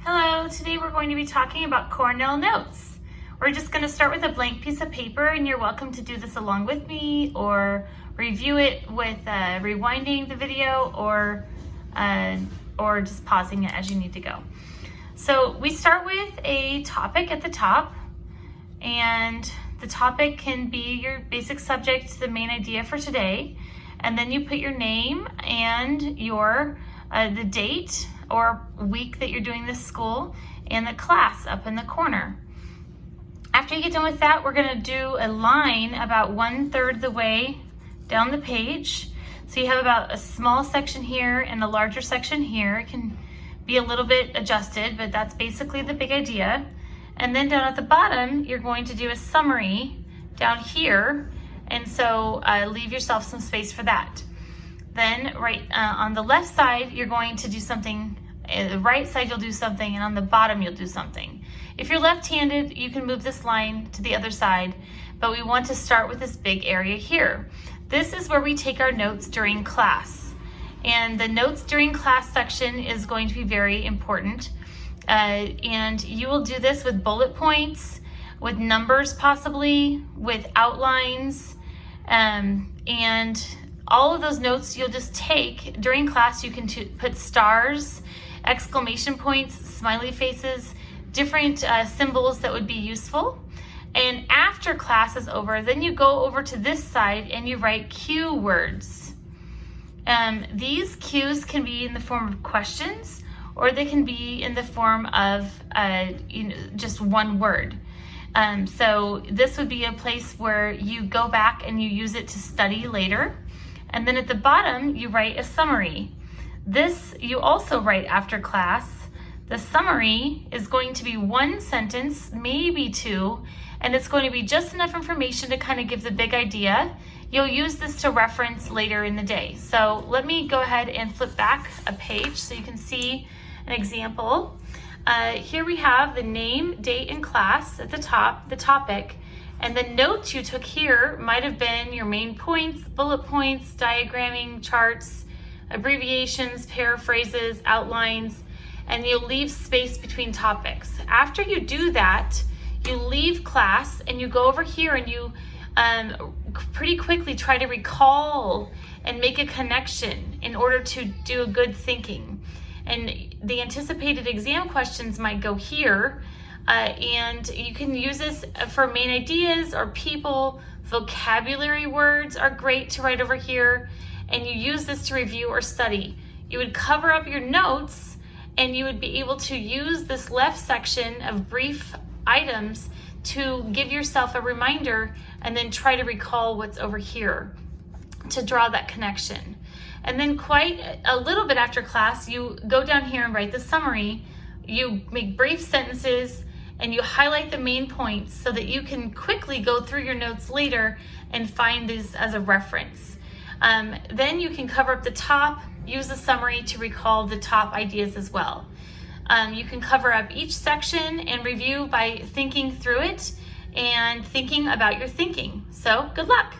Hello, today we're going to be talking about Cornell Notes. We're just going to start with a blank piece of paper, and you're welcome to do this along with me or review it with rewinding the video or just pausing it as you need to go. So we start with a topic at the top, and the topic can be your basic subject, the main idea for today, and then you put your name and your the date or week that you're doing this school and the class up in the corner. After you get done with that, we're going to do a line about 1/3 the way down the page. So you have about a small section here and a larger section here. It can be a little bit adjusted, but that's basically the big idea. And then down at the bottom, you're going to do a summary down here, and so leave yourself some space for that. Then right on the left side, you're going to do something. The right side you'll do something, and on the bottom you'll do something. If you're left-handed, you can move this line to the other side, but we want to start with this big area here. This is where we take our notes during class, and the notes during class section is going to be very important, and you will do this with bullet points, with numbers possibly, with outlines, and all of those notes you'll just take during class. You can put stars, exclamation points, smiley faces, different symbols that would be useful. And after class is over, then you go over to this side and you write cue words. These cues can be in the form of questions, or they can be in the form of just one word. So this would be a place where you go back and you use it to study later. And then at the bottom, you write a summary. This you also write after class. The summary is going to be one sentence, maybe two, and it's going to be just enough information to kind of give the big idea. You'll use this to reference later in the day. So let me go ahead and flip back a page so you can see an example. Here we have the name, date, and class at the top, the topic. And the notes you took here might have been your main points, bullet points, diagramming, charts, abbreviations, paraphrases, outlines, and you'll leave space between topics. After you do that, you leave class and you go over here and you pretty quickly try to recall and make a connection in order to do a good thinking. And the anticipated exam questions might go here. And you can use this for main ideas or people. Vocabulary words are great to write over here, and you use this to review or study. You would cover up your notes, and you would be able to use this left section of brief items to give yourself a reminder and then try to recall what's over here to draw that connection. And then quite a little bit after class, you go down here and write the summary. You make brief sentences and you highlight the main points so that you can quickly go through your notes later and find these as a reference. Then you can cover up the top, use the summary to recall the top ideas as well. You can cover up each section and review by thinking through it and thinking about your thinking. So good luck.